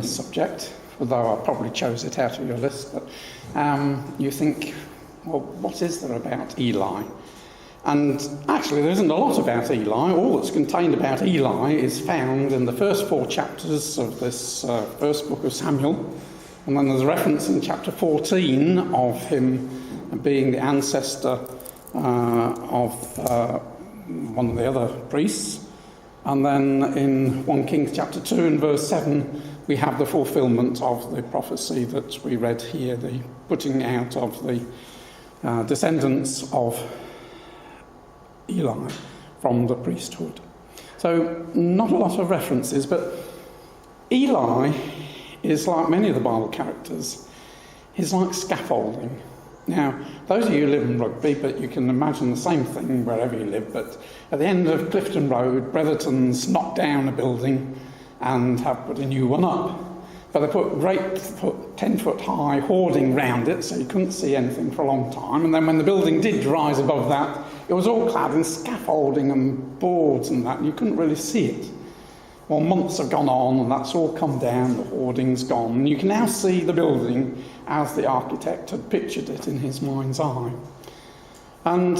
Subject, although I probably chose it out of your list, but you think, well, what is there about Eli? And actually there isn't a lot about Eli. All that's contained about Eli is found in the first 4 chapters of this first book of Samuel, and then there's a reference in chapter 14 of him being the ancestor of one of the other priests, and then in 1 Kings chapter 2 and verse 7 we have the fulfilment of the prophecy that we read here, the putting out of the descendants of Eli from the priesthood. So not a lot of references, but Eli is like many of the Bible characters. He's like scaffolding. Now, those of you who live in Rugby, but you can imagine the same thing wherever you live, but at the end of Clifton Road, Bretherton's knocked down a building and have put a new one up. But they put 10-foot high hoarding round it, so you couldn't see anything for a long time. And then when the building did rise above that, it was all clad in scaffolding and boards and that, and you couldn't really see it. Well, months have gone on, and that's all come down, the hoarding's gone. And you can now see the building as the architect had pictured it in his mind's eye. And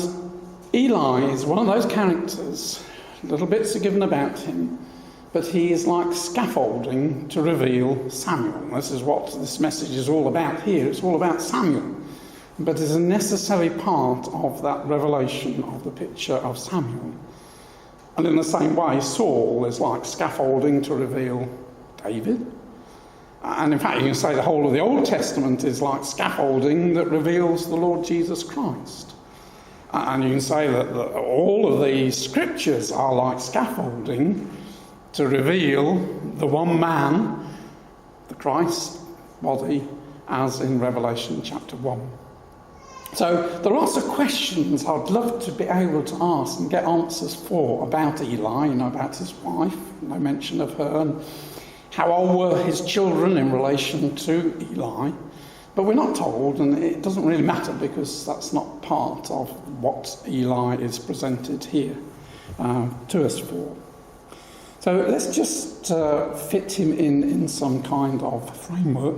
Eli is one of those characters, little bits are given about him, but he is like scaffolding to reveal Samuel. This is what this message is all about here. It's all about Samuel, but is a necessary part of that revelation of the picture of Samuel. And in the same way, Saul is like scaffolding to reveal David. And in fact, you can say the whole of the Old Testament is like scaffolding that reveals the Lord Jesus Christ. And you can say that all of the scriptures are like scaffolding to reveal the one man, the Christ body, as in Revelation chapter 1. So there are lots of questions I'd love to be able to ask and get answers for about Eli, about his wife, no mention of her, and how old were his children in relation to Eli. But we're not told, and it doesn't really matter because that's not part of what Eli is presented here to us for. So let's just fit him in some kind of framework.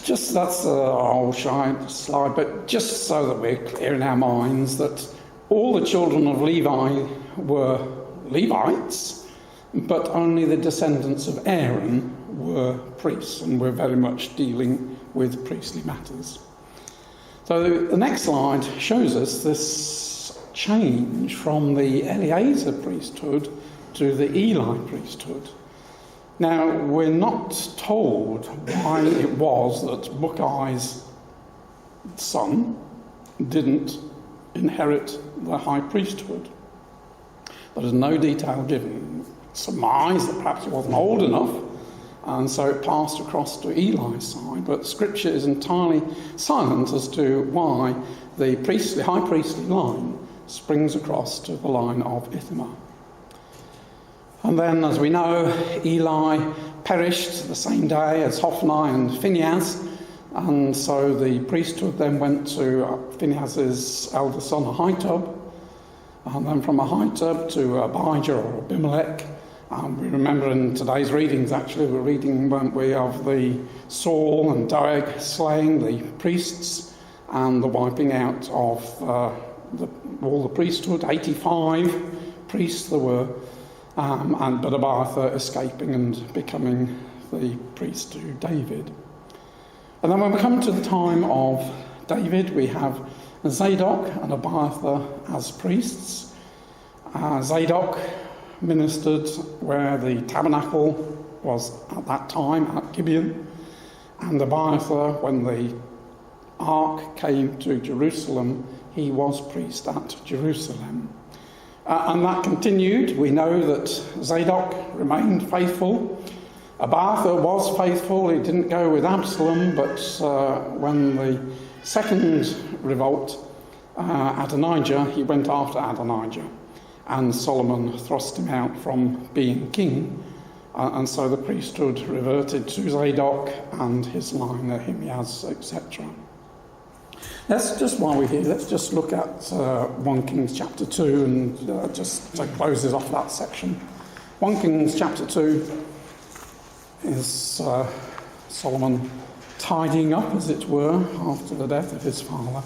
That's a whole slide, but just so that we're clear in our minds that all the children of Levi were Levites, but only the descendants of Aaron were priests, and we're very much dealing with priestly matters. So the next slide shows us this change from the Eleazar priesthood to the Eli priesthood. Now, we're not told why it was that Buckai's son didn't inherit the high priesthood. There is no detail given. Surmise that perhaps he wasn't old enough, and so it passed across to Eli's side, but Scripture is entirely silent as to why the high priestly line springs across to the line of Ithamar. And then, as we know, Eli perished the same day as Hophni and Phinehas, and so the priesthood then went to Phinehas's elder son Ahitub, and then from Ahitub to Abijah or Abimelech. We remember in today's readings, actually, we're reading, weren't we, of the Saul and Doeg slaying the priests and the wiping out of all the priesthood, 85 priests there were, but Abiathar escaping and becoming the priest to David. And then when we come to the time of David, we have Zadok and Abiathar as priests. Zadok ministered where the tabernacle was at that time, at Gibeon, and Abiathar, when the ark came to Jerusalem, he was priest at Jerusalem. And that continued. We know that Zadok remained faithful. Abiathar was faithful. He didn't go with Absalom, but when the second revolt, Adonijah, he went after Adonijah. and Solomon thrust him out from being king, and so the priesthood reverted to Zadok and his line, Ahimaaz, etc. Let's just, while we're here, let's just look at 1 Kings chapter 2 and just closes off that section. 1 Kings chapter 2 is Solomon tidying up, as it were, after the death of his father.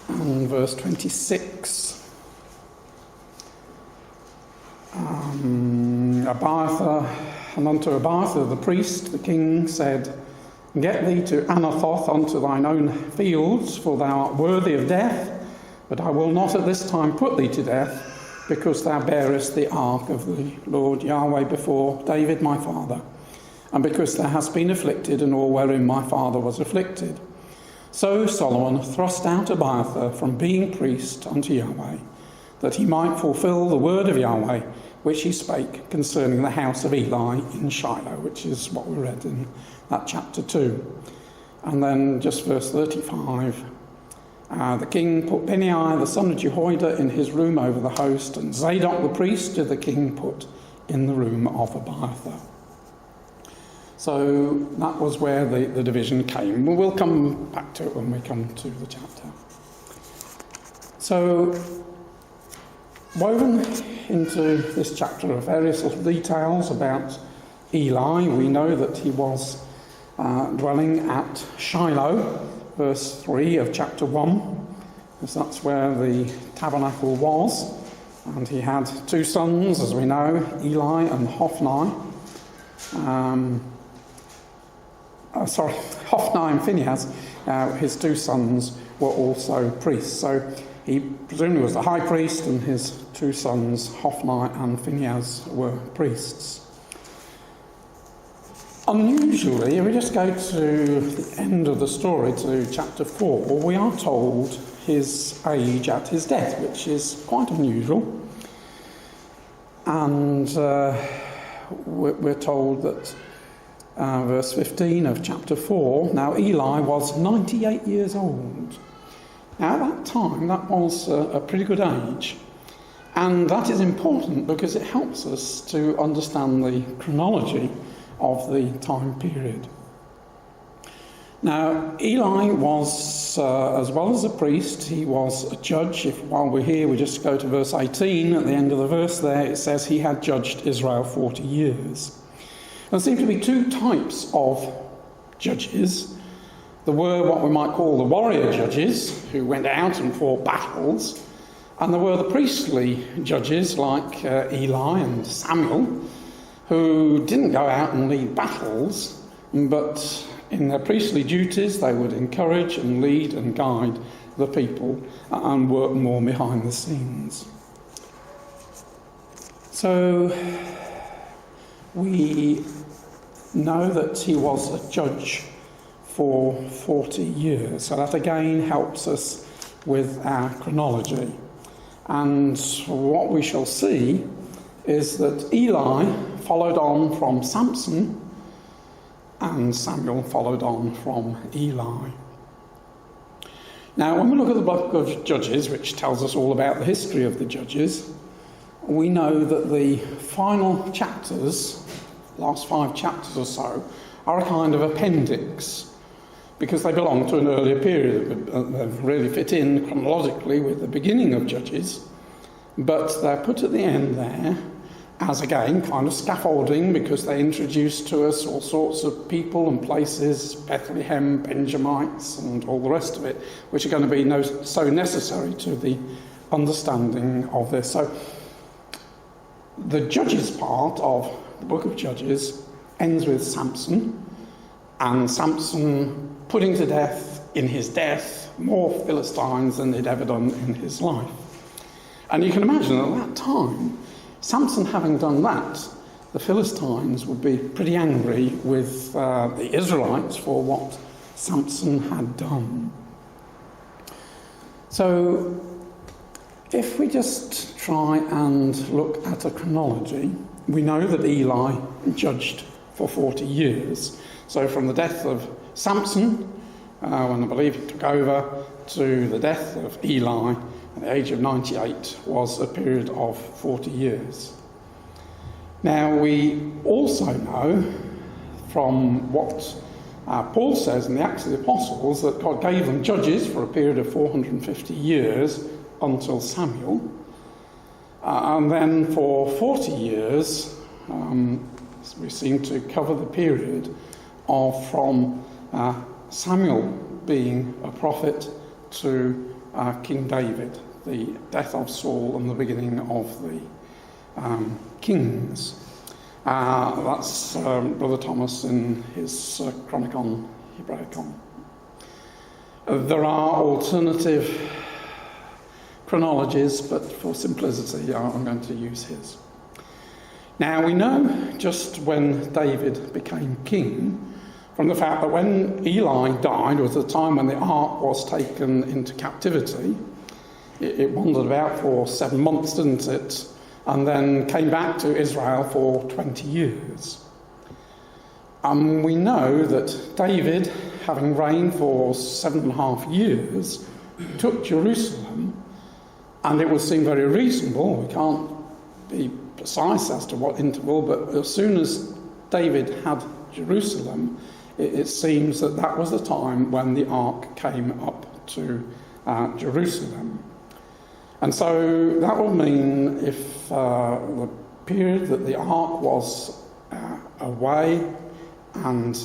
And verse 26. And unto Abiathar the priest the king said, Get thee to Anathoth unto thine own fields, for thou art worthy of death, but I will not at this time put thee to death, because thou bearest the ark of the Lord Yahweh before David my father, and because thou hast been afflicted in all wherein my father was afflicted. So Solomon thrust out Abiathar from being priest unto Yahweh, that he might fulfil the word of Yahweh, which he spake concerning the house of Eli in Shiloh, which is what we read in that chapter 2. And then just verse 35, the king put Benaiah the son of Jehoiada in his room over the host, and Zadok the priest did the king put in the room of Abiathar. So that was where the division came. We'll come back to it when we come to the chapter. So, woven into this chapter are various little details about Eli. We know that he was dwelling at Shiloh, verse 3 of chapter 1, because that's where the tabernacle was. And he had two sons, as we know, Eli and Hophni. Hophni and Phinehas, his two sons, were also priests. So he presumably was the high priest, and his two sons, Hophni and Phinehas, were priests. Unusually, if we just go to the end of the story, to chapter 4, we are told his age at his death, which is quite unusual. And we're told that verse 15 of chapter 4, now Eli was 98 years old. Now at that time, that was a pretty good age. And that is important because it helps us to understand the chronology of the time period. Now, Eli was, as well as a priest, he was a judge. While we're here, we just go to verse 18. At the end of the verse there, it says he had judged Israel 40 years. There seem to be two types of judges. There were what we might call the warrior judges, who went out and fought battles, and there were the priestly judges like Eli and Samuel, who didn't go out and lead battles, but in their priestly duties they would encourage and lead and guide the people and work more behind the scenes. So we know that he was a judge for 40 years. So that again helps us with our chronology. And what we shall see is that Eli followed on from Samson and Samuel followed on from Eli. Now, when we look at the book of Judges, which tells us all about the history of the judges, we know that the final chapters, last 5 chapters or so, are a kind of appendix because they belong to an earlier period. They really fit in chronologically with the beginning of Judges, but they're put at the end there as, again, kind of scaffolding because they introduce to us all sorts of people and places, Bethlehem, Benjamites, and all the rest of it, which are going to be so necessary to the understanding of this. So the Judges part of the book of Judges ends with Samson, and Samson putting to death in his death more Philistines than he'd ever done in his life. And you can imagine at that time, Samson having done that, the Philistines would be pretty angry with the Israelites for what Samson had done. So if we just try and look at a chronology, we know that Eli judged for 40 years. So from the death of Samson, when I believe he took over, to the death of Eli, and the age of 98 was a period of 40 years. Now, we also know from what Paul says in the Acts of the Apostles that God gave them judges for a period of 450 years until Samuel. And then for 40 years, we seem to cover the period of from Samuel being a prophet to King David, the death of Saul and the beginning of the kings. That's Brother Thomas in his Chronicon Hebraicon. There are alternative chronologies, but for simplicity I'm going to use his. Now, we know just when David became king from the fact that when Eli died was the time when the ark was taken into captivity. It wandered about for 7 months, didn't it? And then came back to Israel for 20 years. And we know that David, having reigned for 7.5 years, took Jerusalem, and it would seem very reasonable, we can't be precise as to what interval, but as soon as David had Jerusalem, it seems that that was the time when the ark came up to Jerusalem. And so that would mean if the period that the ark was away and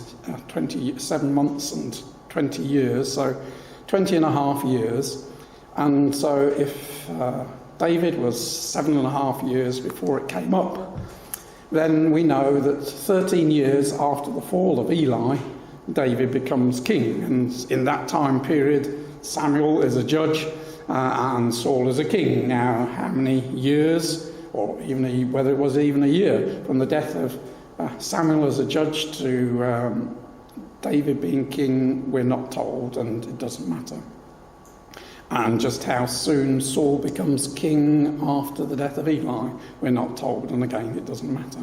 27 months and 20 years, so 20 and a half years. And so if David was 7.5 years before it came up, then we know that 13 years after the fall of Eli, David becomes king. And in that time period, Samuel is a judge and Saul is a king. Now, how many years, or even whether it was even a year, from the death of Samuel as a judge to David being king, we're not told, and it doesn't matter. And just how soon Saul becomes king after the death of Eli, we're not told, and again, it doesn't matter.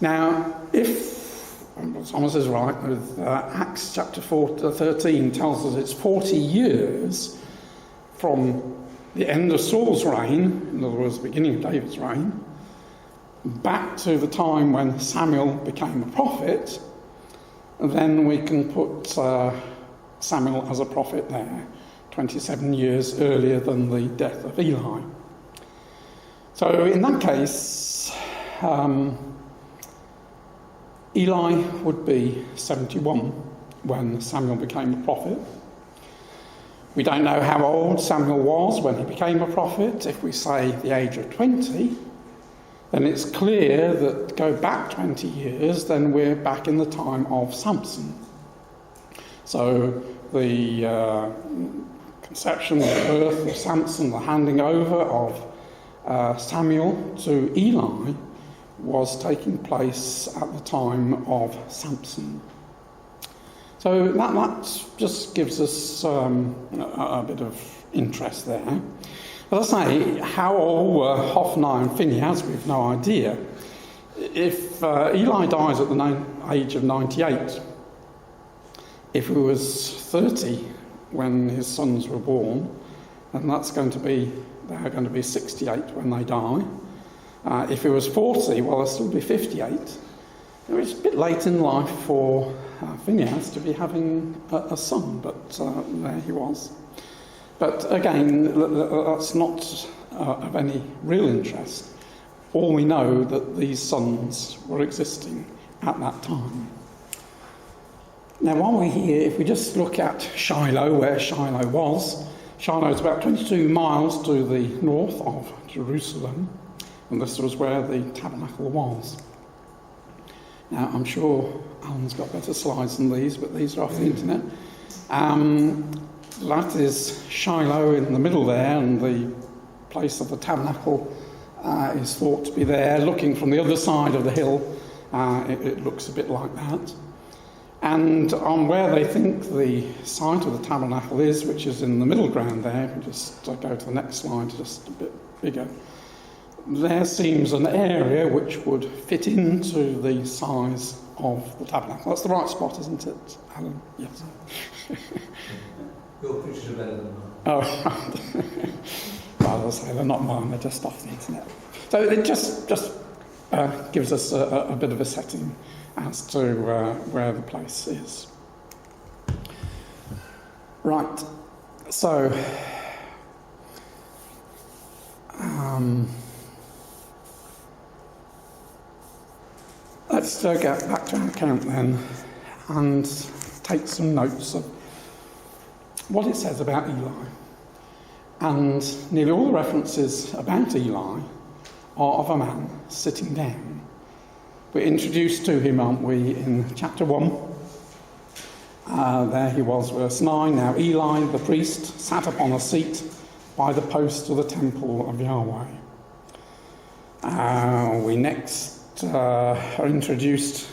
Now, if Thomas is right, with Acts chapter 13 tells us it's 40 years from the end of Saul's reign, in other words, the beginning of David's reign, back to the time when Samuel became a prophet, then we can put Samuel as a prophet there, 27 years earlier than the death of Eli. So in that case, Eli would be 71 when Samuel became a prophet. We don't know how old Samuel was when he became a prophet. If we say the age of 20, then it's clear that go back 20 years, then we're back in the time of Samson. So the conception, the birth of Samson, the handing over of Samuel to Eli was taking place at the time of Samson. So that just gives us a bit of interest there. As I say, how old were Hophni and Phinehas, we've no idea. If Eli dies at the age of 98, if he was 30 when his sons were born, then they're going to be 68 when they die. If he was 40, well, they'll still be 58. It's a bit late in life for Phinehas to be having a son, but there he was. But again, that's not of any real interest. All we know that these sons were existing at that time. Now, while we're here, if we just look at Shiloh, where Shiloh was, Shiloh is about 22 miles to the north of Jerusalem, and this was where the tabernacle was. Now, I'm sure Alan's got better slides than these, but these are off the internet. That is Shiloh in the middle there, and the place of the tabernacle is thought to be there. Looking from the other side of the hill, it looks a bit like that. And on where they think the site of the tabernacle is, which is in the middle ground there, if we just go to the next slide, just a bit bigger, there seems an area which would fit into the size of the tabernacle. That's the right spot, isn't it, Alan? Yes. Your pictures are better than mine. Oh, right. Well, as I say, they're not mine, they're just off the internet. So it just gives us a bit of a setting as to where the place is. Right, so let's get back to our account then and take some notes of what it says about Eli. And nearly all the references about Eli are of a man sitting down. We're introduced to him, aren't we, in chapter 1. There he was, verse 9. Now Eli the priest sat upon a seat by the post of the temple of Yahweh. We next are introduced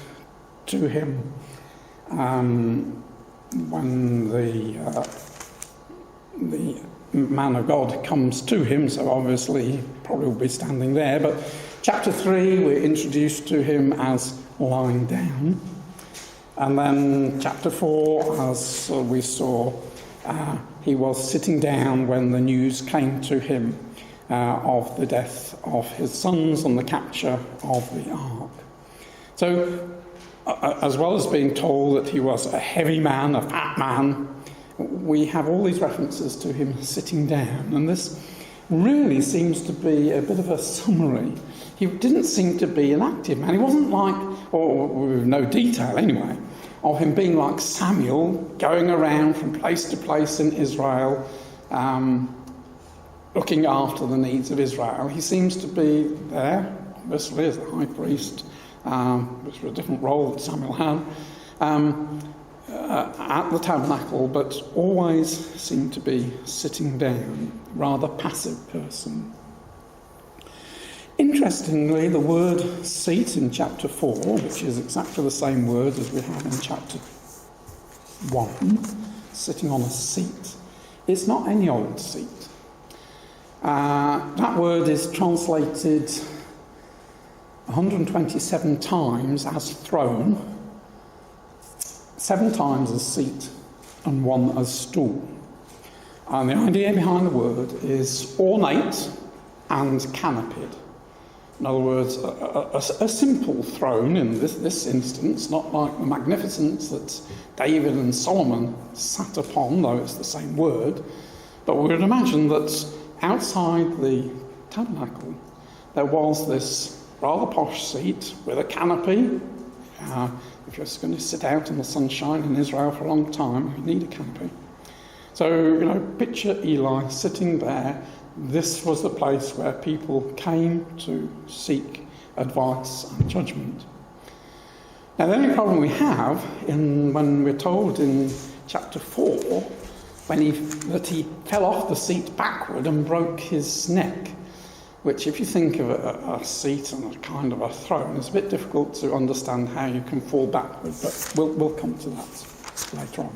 to him when the man of God comes to him, so obviously he probably will be standing there. But chapter 3, we're introduced to him as lying down. And then chapter 4, as we saw, he was sitting down when the news came to him of the death of his sons and the capture of the ark. So, as well as being told that he was a heavy man, a fat man, we have all these references to him sitting down. And this really seems to be a bit of a summary. He didn't seem to be an active man. He wasn't like, or with no detail anyway, of him being like Samuel, going around from place to place in Israel, looking after the needs of Israel. He seems to be there, obviously, as the high priest, which was a different role that Samuel had, at the tabernacle, but always seemed to be sitting down, rather passive person. Interestingly, the word seat in chapter 4, which is exactly the same word as we have in chapter 1, sitting on a seat, it's not any old seat. That word is translated 127 times as throne, 7 times as seat, and 1 as stool. And the idea behind the word is ornate and canopied. In other words, a simple throne in this instance, not like the magnificence that David and Solomon sat upon, though it's the same word. But we would imagine that outside the tabernacle there was this rather posh seat with a canopy. If you're going to sit out in the sunshine in Israel for a long time, you need a canopy. So, picture Eli sitting there. This was the place where people came to seek advice and judgment. Now, the only problem we have when we're told in chapter 4 that he fell off the seat backward and broke his neck, which, if you think of a seat and a kind of a throne, it's a bit difficult to understand how you can fall backward, but we'll come to that later on.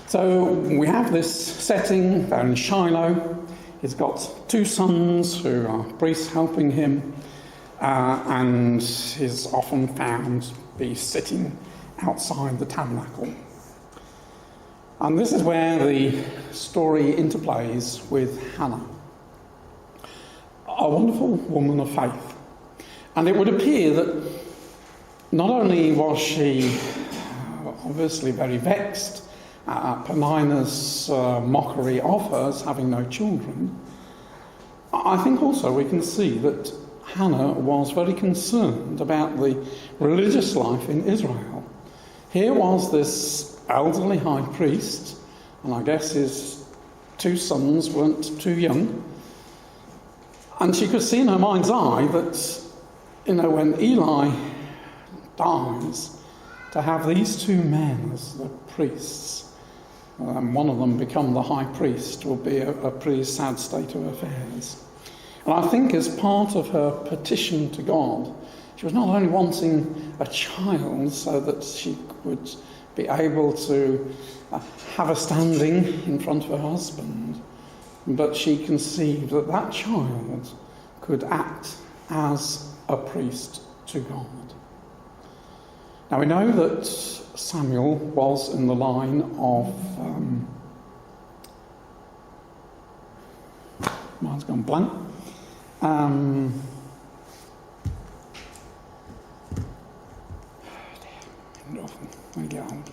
So we have this setting there in Shiloh. He's got 2 sons who are priests helping him, and he's often found to be sitting outside the tabernacle. And this is where the story interplays with Hana, a wonderful woman of faith. And it would appear that not only was she obviously very vexed at Penina's mockery of her as having no children, I think also we can see that Hana was very concerned about the religious life in Israel. Here was this elderly high priest, and I guess his 2 sons weren't too young, and she could see in her mind's eye that, when Eli dies, to have these 2 men as the priests, and one of them become the high priest, will be a pretty sad state of affairs. And I think as part of her petition to God, she was not only wanting a child so that she would be able to have a standing in front of her husband, but she conceived that that child could act as a priest to God. Now we know that Samuel was in the line of Mine's gone blank. Let me get on.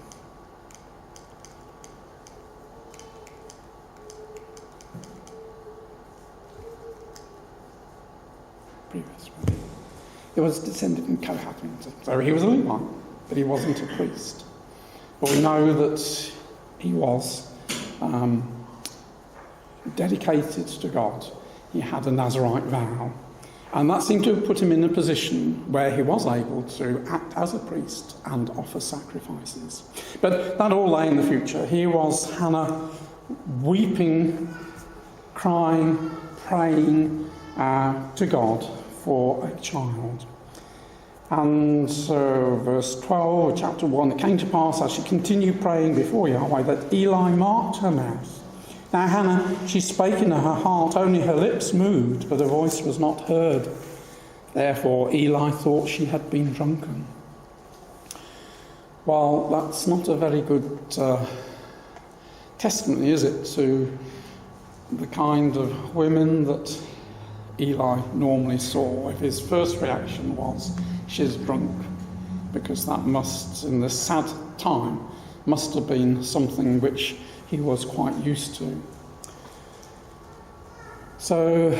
He was descended from Kohath, so he was a Levite, but he wasn't a priest. But we know that he was dedicated to God. He had a Nazirite vow, and that seemed to have put him in a position where he was able to act as a priest and offer sacrifices. But that all lay in the future. Here was Hana weeping, crying, praying to God for a child. And so, verse 12 of chapter 1, it came to pass as she continued praying before Yahweh that Eli marked her mouth. Now Hannah, she spake in her heart, only her lips moved, but her voice was not heard. Therefore Eli thought she had been drunken. Well, that's not a very good testimony, is it, to the kind of women that Eli normally saw. If his first reaction was, she's drunk, because that must, in this sad time, must have been something which he was quite used to. So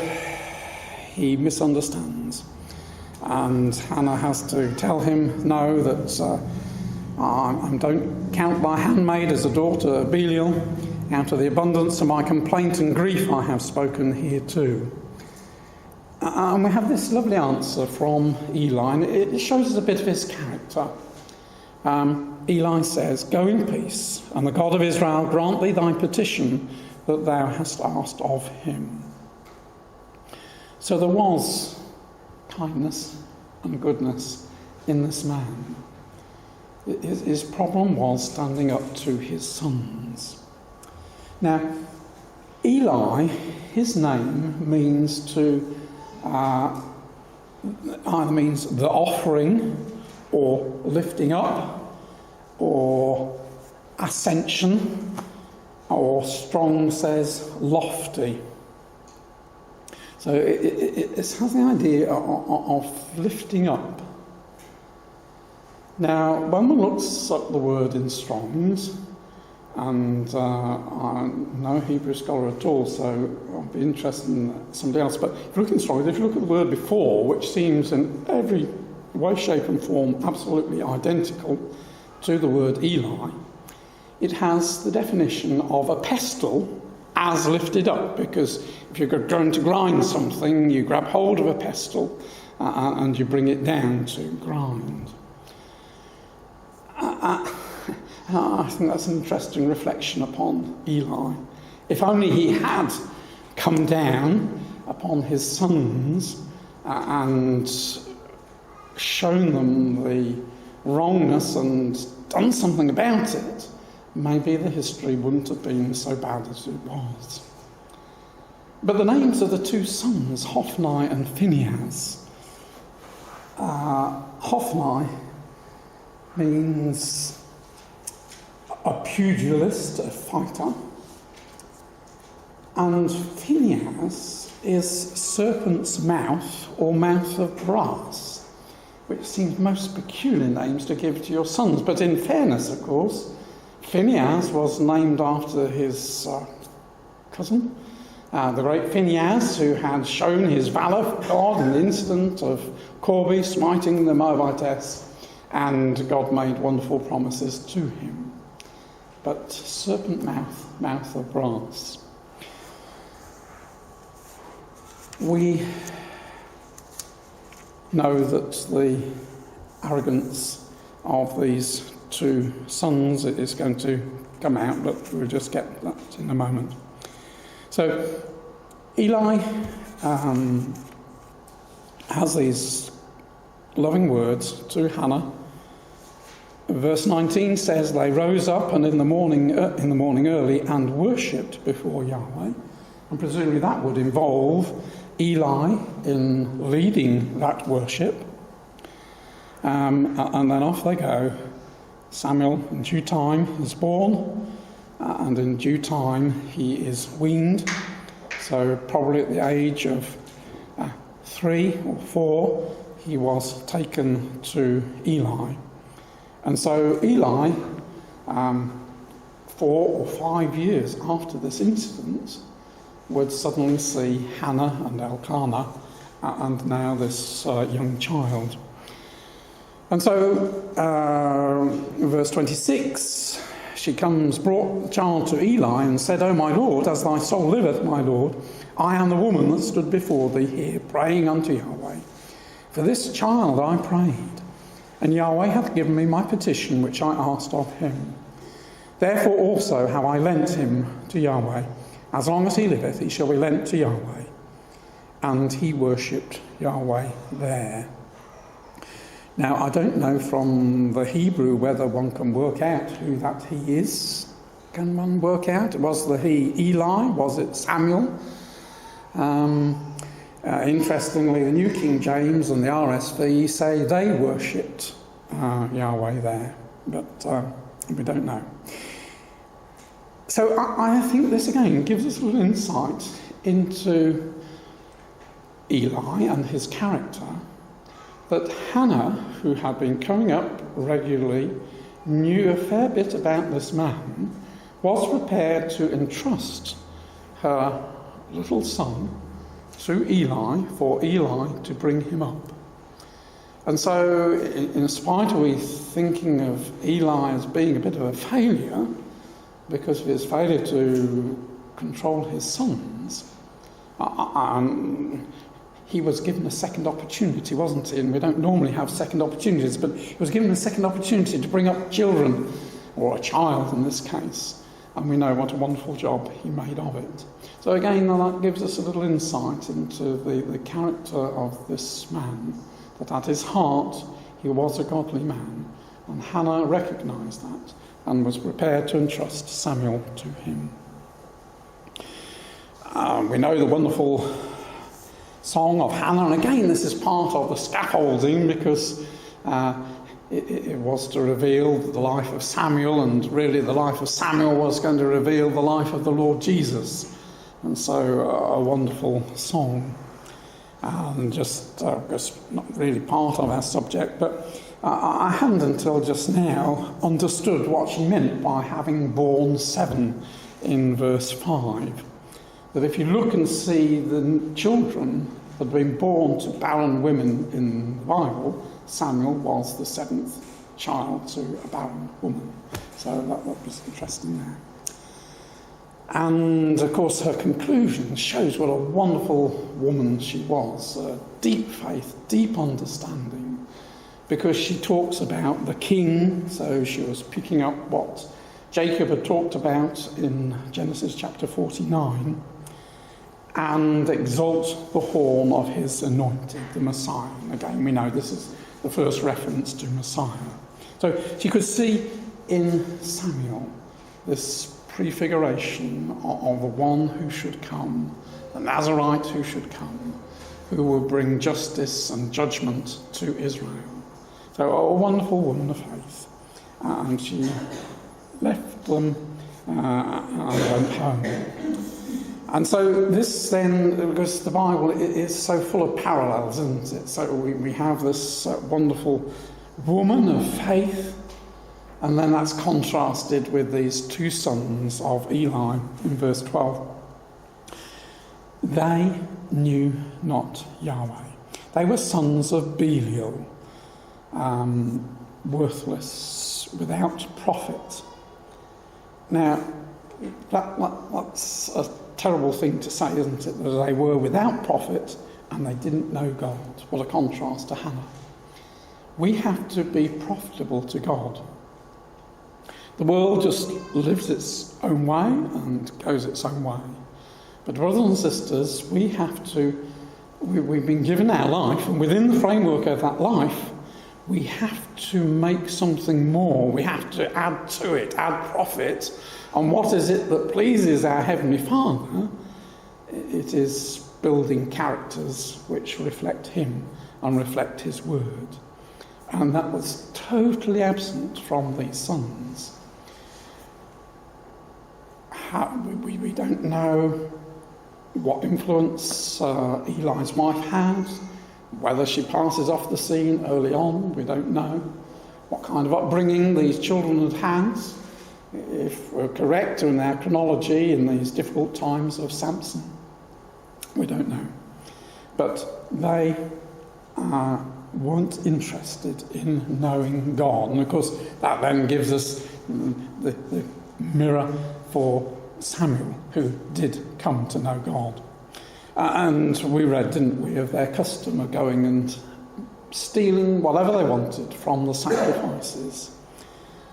he misunderstands, and Hannah has to tell him, no, that I don't count thy handmaid as a daughter of Belial. Out of the abundance of my complaint and grief I have spoken here too. And we have this lovely answer from Eli, and it shows us a bit of his character. Eli says, "Go in peace, and the God of Israel grant thee thy petition that thou hast asked of him." So there was kindness and goodness in this man. His problem was standing up to his sons. Now, Eli, his name means to either means the offering, or lifting up, or ascension, or Strong says lofty. So it has the idea of lifting up. Now, when one looks up the word in Strong's, and I'm no Hebrew scholar at all, so I'll be interested in somebody else. But if you look in Strong's, if you look at the word before, which seems in every way, shape and form absolutely identical to the word Eli, it has the definition of a pestle as lifted up, because if you're going to grind something, you grab hold of a pestle and you bring it down to grind. I think that's an interesting reflection upon Eli. If only he had come down upon his sons and shown them the wrongness and done something about it, maybe the history wouldn't have been so bad as it was. But the names of the two sons, Hophni and Phinehas. Hophni means a pugilist, a fighter, and Phinehas is serpent's mouth or mouth of brass, which seems most peculiar names to give to your sons. But in fairness, of course, Phinehas was named after his cousin, the great Phinehas, who had shown his valour for God in the incident of Corby smiting the Moabitess, and God made wonderful promises to him. But serpent mouth, mouth of brass. We know that the arrogance of these two sons is going to come out, but we'll just get that in a moment. So Eli has these loving words to Hannah. Verse 19 says, "They rose up and in the morning early and worshipped before Yahweh." And presumably that would involve Eli in leading that worship. And then off they go. Samuel, in due time, is born, and in due time he is weaned. So probably at the age of 3 or 4, he was taken to Eli. And so Eli, 4 or 5 years after this incident, would suddenly see Hana and Elkanah and now this young child. And so, verse 26, she brought the child to Eli and said, "O my Lord, as thy soul liveth, my Lord, I am the woman that stood before thee here, praying unto Yahweh. For this child I prayed, and Yahweh hath given me my petition which I asked of him. Therefore also have I lent him to Yahweh. As long as he liveth, he shall be lent to Yahweh." And he worshipped Yahweh there. Now, I don't know from the Hebrew whether one can work out who that he is. Can one work out? Was the he Eli? Was it Samuel? Interestingly, the New King James and the RSV say they worshipped Yahweh there, but we don't know. So I think this again gives us a little insight into Eli and his character, that Hannah, who had been coming up regularly, knew a fair bit about this man, was prepared to entrust her little son to Eli for Eli to bring him up. And so, in spite of we thinking of Eli as being a bit of a failure because of his failure to control his sons, he was given a second opportunity, wasn't he? And we don't normally have second opportunities, but he was given a second opportunity to bring up children, or a child in this case. And we know what a wonderful job he made of it. So again, that gives us a little insight into the character of this man, that at his heart he was a godly man. And Hannah recognised that and was prepared to entrust Samuel to him. We know the wonderful song of Hannah, and again this is part of the scaffolding because it was to reveal the life of Samuel, and really the life of Samuel was going to reveal the life of the Lord Jesus. And so a wonderful song, and just not really part of our subject, but I hadn't until just now understood what she meant by having borne 7 in verse 5. That if you look and see the children that had been born to barren women in the Bible, Samuel was the 7th child to a barren woman. So that was interesting there. And of course her conclusion shows what a wonderful woman she was. Deep faith, deep understanding, because she talks about the king, so she was picking up what Jacob had talked about in Genesis chapter 49, and exalt the horn of his anointed, the Messiah. And again, we know this is the first reference to Messiah. So she could see in Samuel this prefiguration of the one who should come, the Nazarite who should come, who will bring justice and judgment to Israel. So a wonderful woman of faith. And she left them and went home. And so this then, because the Bible is so full of parallels, isn't it? So we have this wonderful woman of faith, and then that's contrasted with these 2 sons of Eli in verse 12. They knew not Yahweh. They were sons of Belial, worthless, without profit. Now, that's a terrible thing to say, isn't it? That they were without profit and they didn't know God. What a contrast to Hannah. We have to be profitable to God. The world just lives its own way and goes its own way. But brothers and sisters, we've been given our life, and within the framework of that life, we have to make something more. We have to add to it, add profit. And what is it that pleases our Heavenly Father? It is building characters which reflect Him and reflect His Word. And that was totally absent from these sons. We don't know what influence Eli's wife had, whether she passes off the scene early on, we don't know. What kind of upbringing these children had had, if we're correct in their chronology in these difficult times of Samson, we don't know. But they weren't interested in knowing God. And of course, that then gives us the mirror for Samuel, who did come to know God. And we read, didn't we, of their custom of going and stealing whatever they wanted from the sacrifices.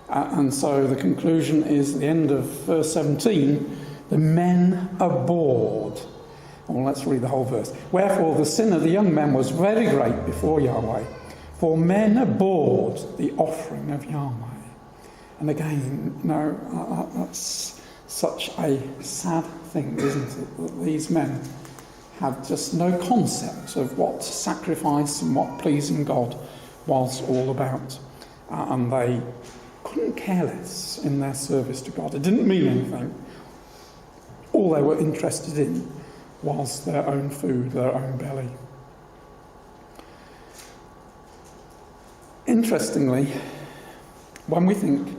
And so the conclusion is the end of verse 17, the men abhorred. Well, let's read the whole verse. Wherefore the sin of the young men was very great before Yahweh, for men abhorred the offering of Yahweh. And again, that's such a sad thing, isn't it? That these men had just no concept of what sacrifice and what pleasing God was all about. And they couldn't care less in their service to God. It didn't mean anything. All they were interested in was their own food, their own belly. Interestingly, when we think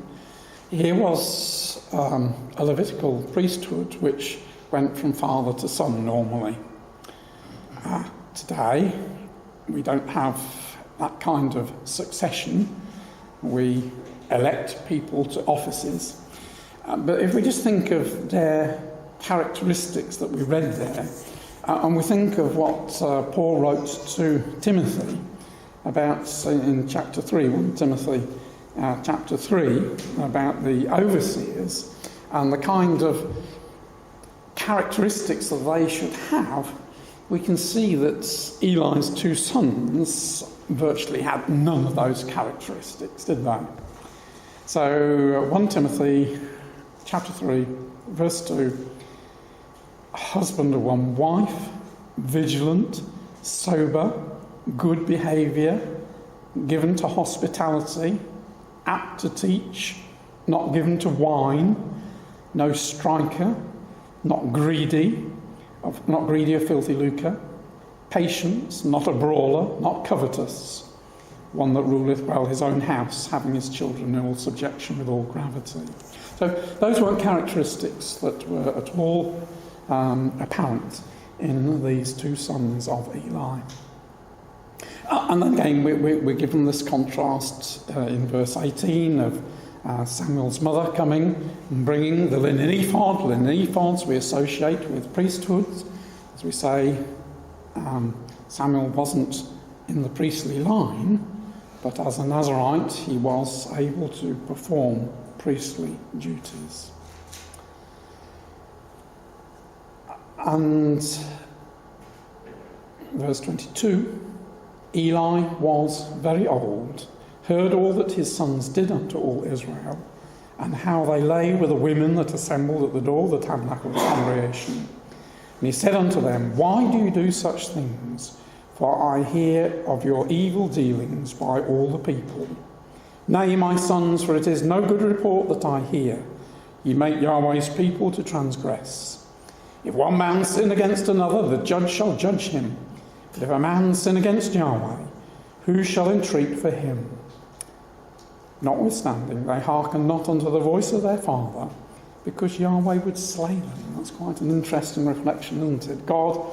here was a Levitical priesthood which went from father to son normally. Today, we don't have that kind of succession. We elect people to offices. But if we just think of their characteristics that we read there, and we think of what Paul wrote to Timothy about in chapter 3, 1 Timothy chapter 3, about the overseers and the kind of characteristics that they should have, we can see that Eli's two sons virtually had none of those characteristics, did they? So 1 Timothy chapter 3, verse 2, husband of one wife, vigilant, sober, good behaviour, given to hospitality, apt to teach, not given to wine, no striker, not greedy of filthy lucre, patient, not a brawler, not covetous, one that ruleth well his own house, having his children in all subjection with all gravity. So those weren't characteristics that were at all apparent in these two sons of Eli. And then again, we're given this contrast in verse 18 of Samuel's mother coming and bringing the linen ephod. Linen ephods we associate with priesthoods. As we say, Samuel wasn't in the priestly line, but as a Nazarite he was able to perform priestly duties. And verse 22, Eli was very old, heard all that his sons did unto all Israel, and how they lay with the women that assembled at the door of the tabernacle of the congregation. And he said unto them, Why do you do such things? For I hear of your evil dealings by all the people. Nay, my sons, for it is no good report that I hear. Ye make Yahweh's people to transgress. If one man sin against another, the judge shall judge him. But if a man sin against Yahweh, who shall entreat for him? Notwithstanding, they hearken not unto the voice of their father, because Yahweh would slay them. That's quite an interesting reflection, isn't it? God,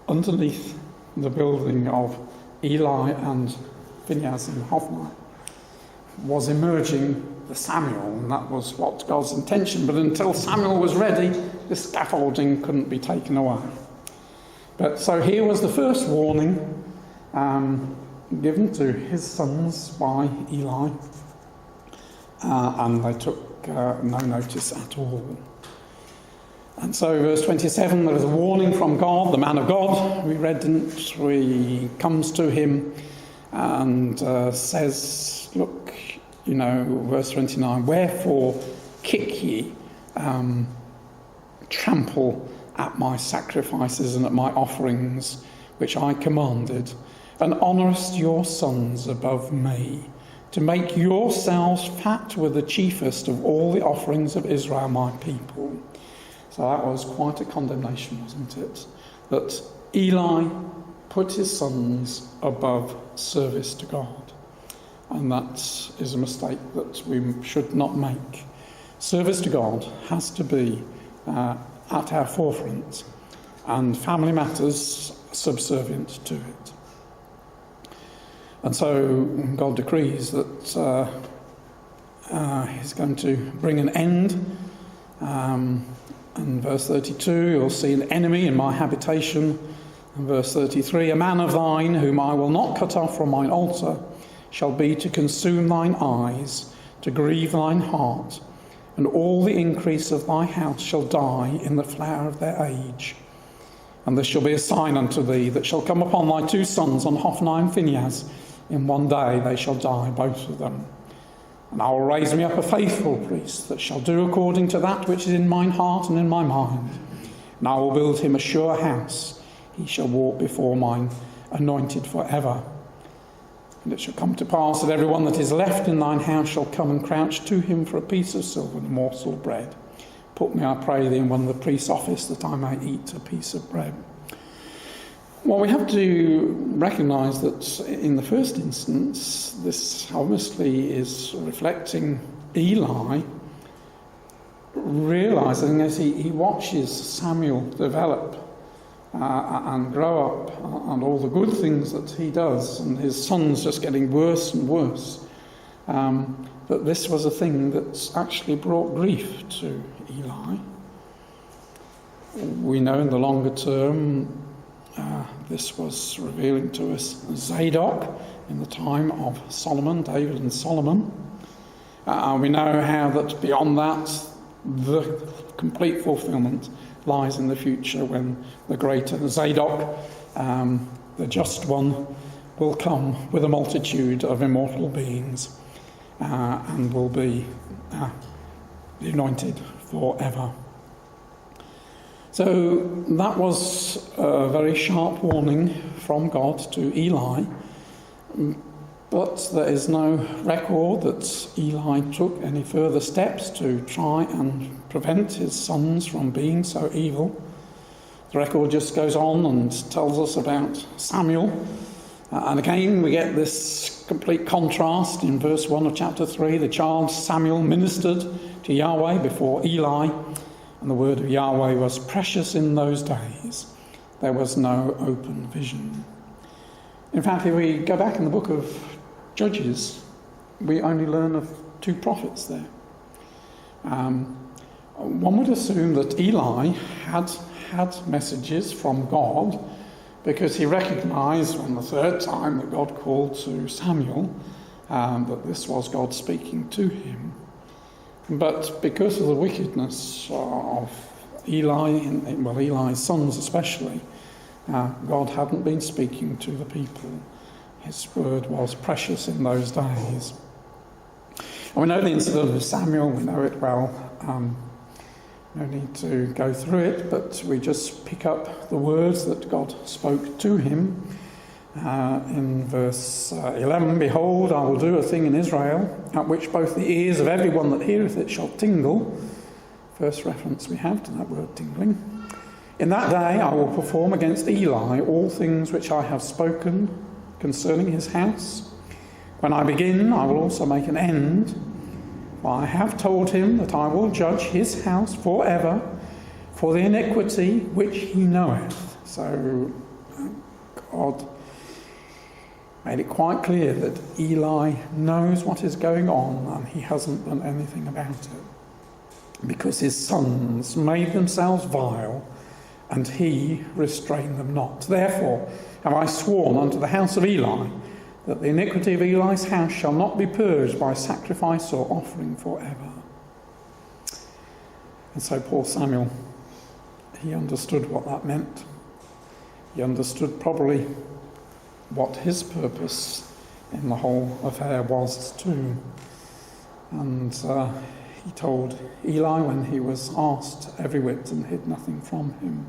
underneath the building of Eli and Phinehas and Hophni, was emerging the Samuel, and that was what God's intention. But until Samuel was ready, the scaffolding couldn't be taken away. But so here was the first warning given to his sons by Eli, and they took no notice at all. And so verse 27, there is a warning from God, the man of God, we read, didn't we, comes to him and says, look, verse 29, wherefore kick ye, trample at my sacrifices and at my offerings, which I commanded, and honourest your sons above me, to make yourselves fat with the chiefest of all the offerings of Israel my people. So that was quite a condemnation, wasn't it? That Eli put his sons above service to God. And that is a mistake that we should not make. Service to God has to be at our forefront, and family matters subservient to it. And so God decrees that he's going to bring an end. In verse 32, you'll see an enemy in my habitation. In verse 33, a man of thine, whom I will not cut off from mine altar, shall be to consume thine eyes, to grieve thine heart, and all the increase of thy house shall die in the flower of their age. And this shall be a sign unto thee that shall come upon thy two sons, on Hophni and Phinehas. In one day they shall die, both of them. And I will raise me up a faithful priest, that shall do according to that which is in mine heart and in my mind. And I will build him a sure house. He shall walk before mine anointed for ever. And it shall come to pass that every one that is left in thine house shall come and crouch to him for a piece of silver and a morsel of bread. Put me, I pray thee, in one of the priest's office, that I may eat a piece of bread. Well, we have to recognise that in the first instance, this obviously is reflecting Eli, realising as he watches Samuel develop and grow up, and all the good things that he does, and his son's just getting worse and worse, that this was a thing that actually brought grief to Eli. We know in the longer term this was revealing to us Zadok in the time of Solomon, David and Solomon. We know how that beyond that, the complete fulfilment lies in the future, when the greater Zadok, the just one, will come with a multitude of immortal beings and will be anointed forever. So that was a very sharp warning from God to Eli, but there is no record that Eli took any further steps to try and prevent his sons from being so evil. The record just goes on and tells us about Samuel. And again, we get this complete contrast in verse 1 of chapter 3. The child Samuel ministered to Yahweh before Eli, and the word of Yahweh was precious in those days. There was no open vision. In fact, if we go back in the book of Judges, we only learn of 2 prophets there. One would assume that Eli had messages from God, because he recognised on the 3rd time that God called to Samuel that this was God speaking to him. But because of the wickedness of Eli, Eli's sons especially, God hadn't been speaking to the people. His word was precious in those days. And we know the incident of Samuel, we know it well. No need to go through it, but we just pick up the words that God spoke to him. In verse 11, behold, I will do a thing in Israel, at which both the ears of everyone that heareth it shall tingle. First reference we have to that word tingling. In that day I will perform against Eli all things which I have spoken concerning his house. When I begin, I will also make an end. For I have told him that I will judge his house forever for the iniquity which he knoweth. So God made it quite clear that Eli knows what is going on, and he hasn't done anything about it, because his sons made themselves vile, and he restrained them not. Therefore have I sworn unto the house of Eli, that the iniquity of Eli's house shall not be purged by sacrifice or offering forever. And so poor Samuel, he understood what that meant. He understood probably what his purpose in the whole affair was too. And he told Eli when he was asked every whit, and hid nothing from him.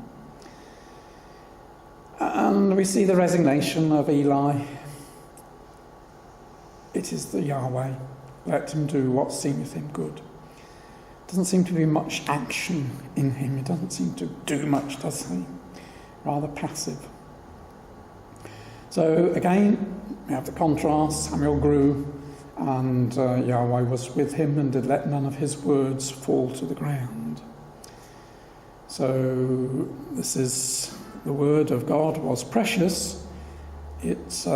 And we see the resignation of Eli. It is the Yahweh. Let him do what seemeth him good. Doesn't seem to be much action in him. He doesn't seem to do much, does he? Rather passive. So again, we have the contrast. Samuel grew, and Yahweh was with him and did let none of his words fall to the ground. So this is the word of God was precious. It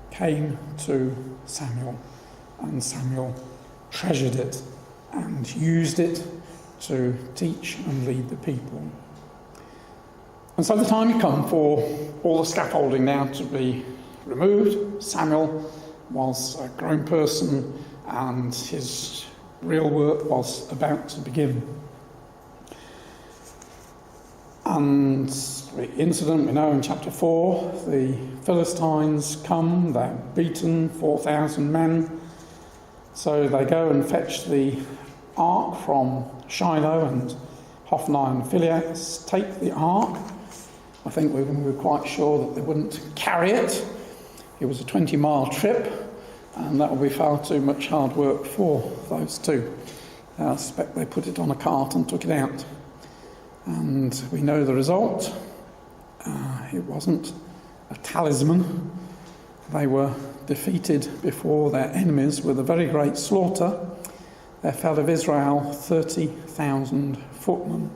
came to Samuel, and Samuel treasured it and used it to teach and lead the people. And so the time had come for all the scaffolding now to be removed. Samuel was a grown person, and his real work was about to begin. And the incident we know in chapter 4, the Philistines come, they're beaten, 4,000 men. So they go and fetch the ark from Shiloh, and Hophni and Phinehas take the ark. I think we were quite sure that they wouldn't carry it. It was a 20-mile trip, and that would be far too much hard work for those two. I suspect they put it on a cart and took it out. And we know the result. It wasn't a talisman. They were defeated before their enemies with a very great slaughter. There fell of Israel 30,000 footmen.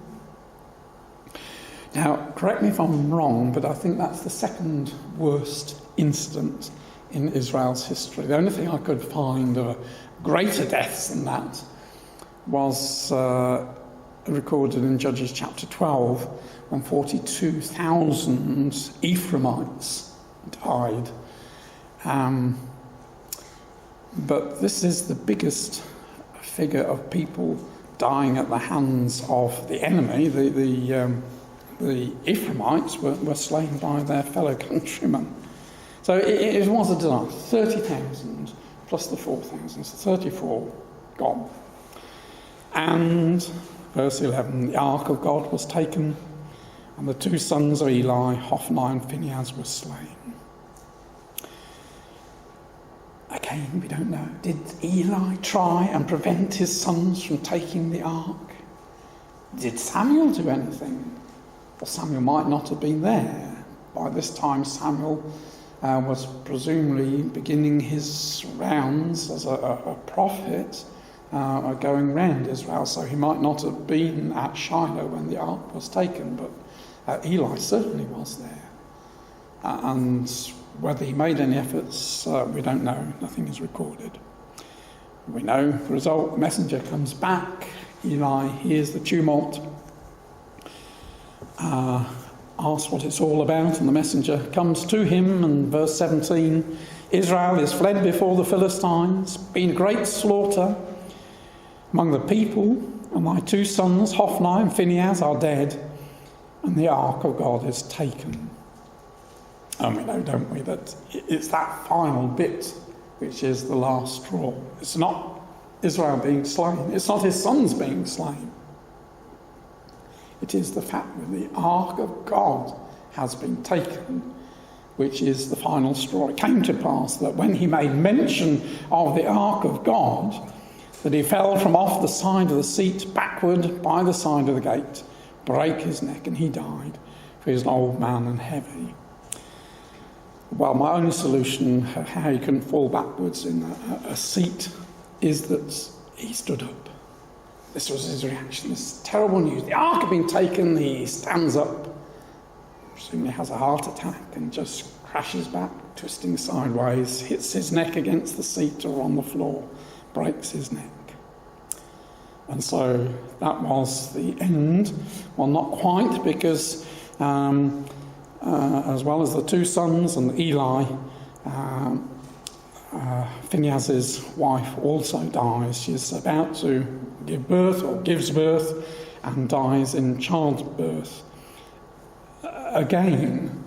Now, correct me if I'm wrong, but I think that's the second worst incident in Israel's history. The only thing I could find of greater deaths than that was recorded in Judges chapter 12, when 42,000 Ephraimites died. But this is the biggest figure of people dying at the hands of the enemy. The Ephraimites were slain by their fellow countrymen. So it was a disaster. 30,000 plus the 4,000, so 34 gone. And verse 11, the ark of God was taken, and the two sons of Eli, Hophni and Phinehas, were slain. Again, we don't know. Did Eli try and prevent his sons from taking the ark? Did Samuel do anything? Well, Samuel might not have been there. By this time, Samuel was presumably beginning his rounds as a prophet, going round Israel, so he might not have been at Shiloh when the ark was taken, but Eli certainly was there. And whether he made any efforts, we don't know. Nothing is recorded. We know the result. The messenger comes back. Eli hears the tumult, asks what it's all about, and the messenger comes to him, and verse 17, Israel is fled before the Philistines, been a great slaughter among the people, and my two sons, Hophni and Phinehas, are dead, and the ark of God is taken. And we know, don't we, that it's that final bit which is the last straw. It's not Israel being slain. It's not his sons being slain. It is the fact that the ark of God has been taken, which is the final straw. It came to pass that when he made mention of the ark of God, that he fell from off the side of the seat backward by the side of the gate, brake his neck, and he died, for he was an old man and heavy. Well, my only solution how he couldn't fall backwards in a seat is that he stood up. This was his reaction. This terrible news. The ark had been taken. He stands up, presumably has a heart attack, and just crashes back, twisting sideways, hits his neck against the seat or on the floor, breaks his neck. And so that was the end. Well, not quite, because as well as the two sons and Eli, Phinehas' wife also dies. She's about to give birth, or gives birth, and dies in childbirth. Again,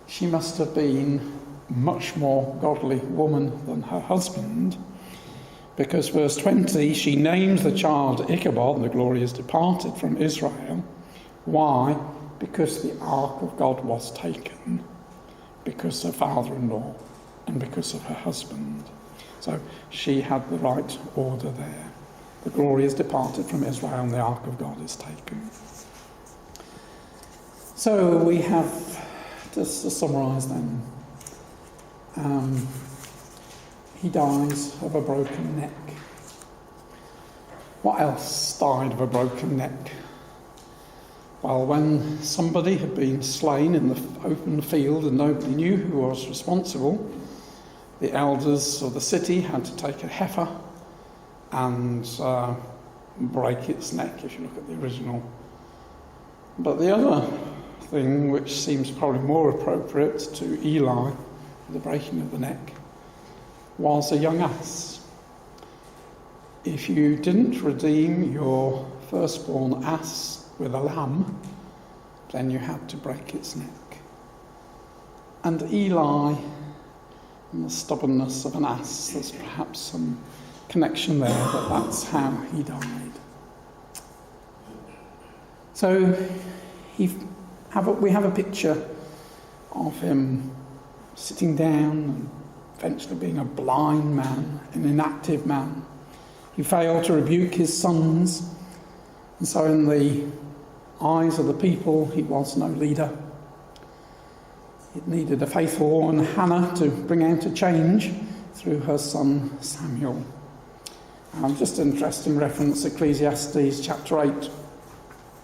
she must have been a much more godly woman than her husband, because verse 20, she names the child Ichabod, the glory is departed from Israel. Why? Because the ark of God was taken, because her father-in-law, and because of her husband. So she had the right order there. the glory is departed from Israel and the ark of God is taken. So we have, just to summarise then, he dies of a broken neck. What else died of a broken neck? Well, when somebody had been slain in the open field and nobody knew who was responsible, the elders of the city had to take a heifer and break its neck, if you look at the original. But the other thing, which seems probably more appropriate to Eli, the breaking of the neck, was a young ass. If you didn't redeem your firstborn ass with a lamb, then you had to break its neck. And Eli, and the stubbornness of an ass, there's perhaps some connection there, that that's how he died. So we have a picture of him sitting down and eventually being a blind man, an inactive man. He failed to rebuke his sons, and so in the eyes of the people he was no leader. It needed a faithful woman, Hana, to bring out a change through her son Samuel. Just an interesting reference, Ecclesiastes chapter 8.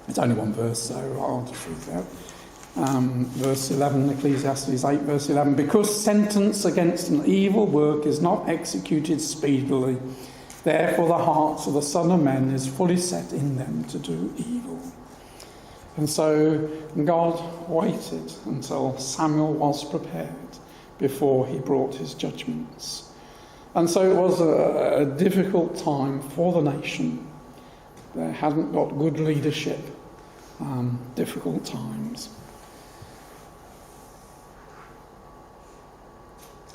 It's only one verse, so I'll just read it out. Verse 11, Ecclesiastes 8, verse 11. Because sentence against an evil work is not executed speedily, therefore the hearts of the Son of Men is fully set in them to do evil. And so God waited until Samuel was prepared before he brought his judgments. And so it was a difficult time for the nation. They hadn't got good leadership, difficult times.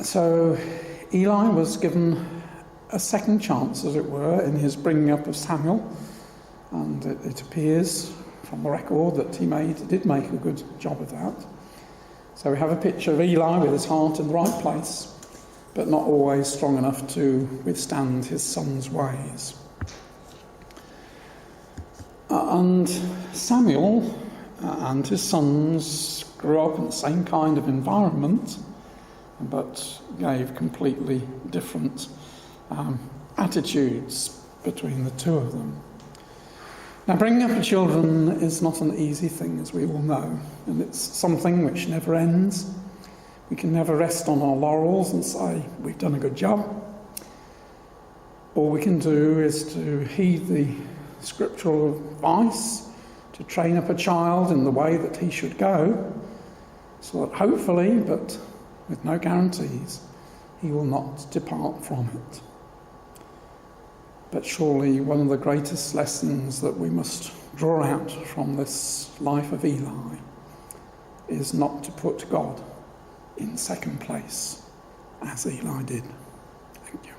So Eli was given a second chance, as it were, in his bringing up of Samuel, and it appears from the record that he did make a good job of that. So we have a picture of Eli with his heart in the right place, but not always strong enough to withstand his son's ways. And Samuel and his sons grew up in the same kind of environment, but gave completely different attitudes between the two of them. Now, bringing up children is not an easy thing, as we all know, and it's something which never ends. We can never rest on our laurels and say, we've done a good job. All we can do is to heed the scriptural advice, to train up a child in the way that he should go, so that hopefully, but with no guarantees, he will not depart from it. But surely one of the greatest lessons that we must draw out from this life of Eli is not to put God in second place, as Eli did. Thank you.